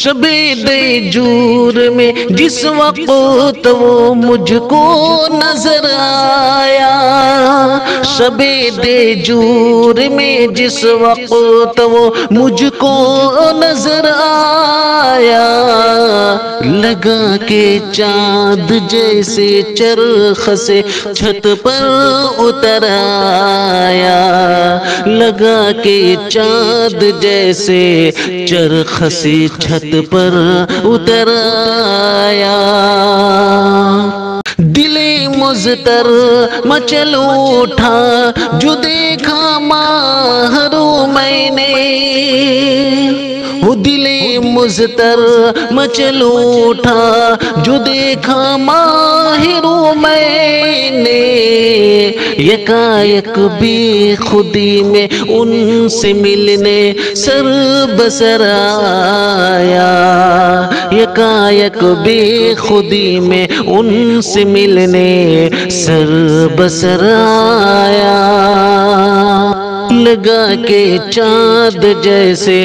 شب دیجور میں جس وقت وہ مجھ کو نظر آیا، شب دیجور میں جس وقت وہ مجھ کو نظر آیا، لگا کہ چاند جیسے چرخ سے چھت پر اتر آیا، لگا کہ چاند جیسے چرخ سے چھت پر اتر آیا، دل مضطر مچل اٹھا جو دیکھا ماہرو میں نے، وہ دل مضطر مچل اٹھا جو دیکھا ماہرو میں نے، یکایک بے خودی میں ان سے ملنے سر بسر آیا، یکایک بے خودی میں ان سے ملنے سر بسر آیا، لگا کہ چاند جیسے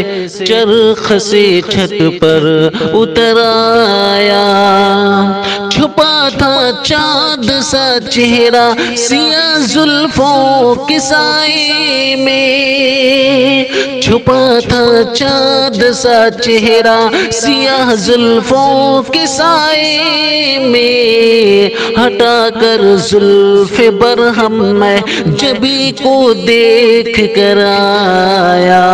چرخ سے چھت پر اتر آیا، چھپا تھا چاند سا چہرہ سیاہ زلفوں کے سائے میں، چھپا تھا چاند سا چہرہ سیاہ زلفوں کے سائے میں، ہٹا کر زلف برہم میں جبی کو دیکھ کر آیا،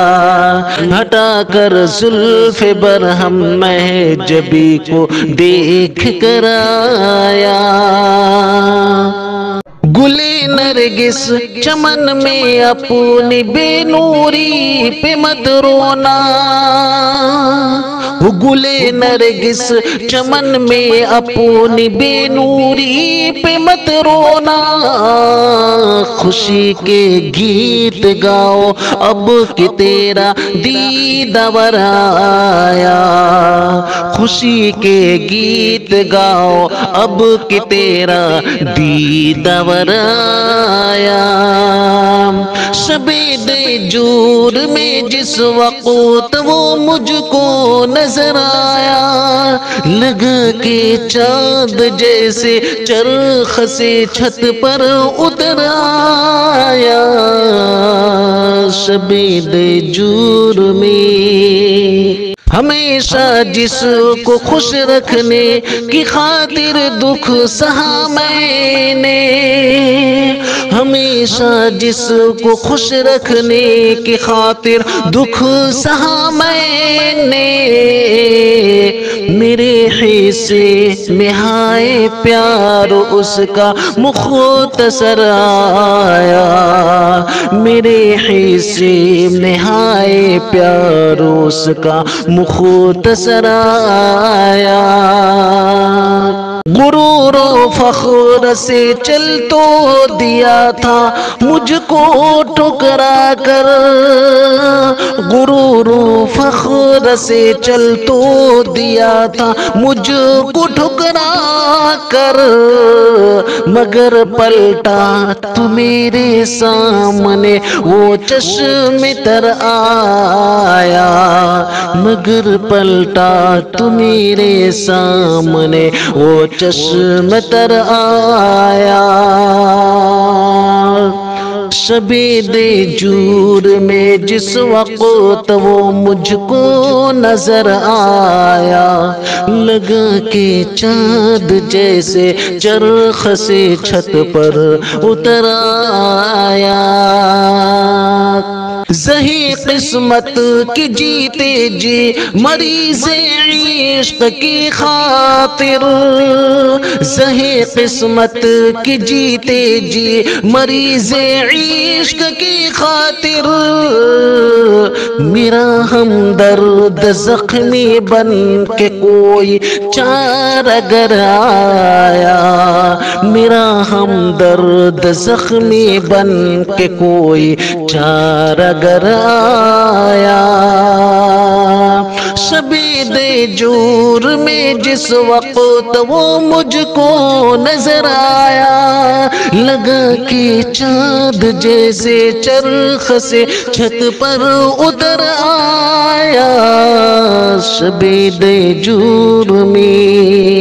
ہٹا کر زلف برہم میں جبی کو دیکھ کر آیا، گلے نرگس چمن میں اپنی بے نوری پہ مت رونا، گلے نرگس چمن میں اپنی بے نوری پہ مت رونا، خوشی کے گیت گاؤ اب کہ تیرا دیدار آیا، خوشی کے گیت گاؤ اب کہ تیرا دیدار آیا، شب دیجور میں جس وقت وہ مجھ کو نظر آیا، لگا کہ چاند جیسے چرخ سے چھت پر اتر آیا، شب دیجور میں ہمیشہ جس کو خوش رکھنے کی خاطر دکھ سہا میں نے، ہمیشہ جس کو خوش رکھنے کی خاطر دکھ سہا میں نے، میرے حصے میں ہائے پیار اس کا مختصر آیا، میرے حصے میں ہائے پیار اس کا مختصر آیا، غرور و فخر سے چل تو دیا تھا مجھ کو ٹھکرا کر، غرور و فخر سے چل تو دیا تھا مجھ کو ٹھکرا کر، مگر پلٹا تو میرے سامنے وہ چشم تر آیا، مگر پلٹا تو میرے سامنے وہ چشم تر آیا، شب دیجور میں جس وقت وہ مجھ کو نظر آیا، لگا کہ چاند جیسے چرخ سے چھت پر اتر آیا، زہی قسمت کی جیتے جی مریض عشق کی خاطر، زہی قسمت کی جیتے جی مریض عشق کی خاطر، میرا ہمدرد زخمی بن کے کوئی چارگر آیا، میرا ہمدرد زخمی بن کے کوئی چارگر آیا، شب دیجور میں جس وقت وہ مجھ کو نظر آیا، لگا کہ چاند جیسے چرخ سے چھت پر اتر آیا شب دیجور میں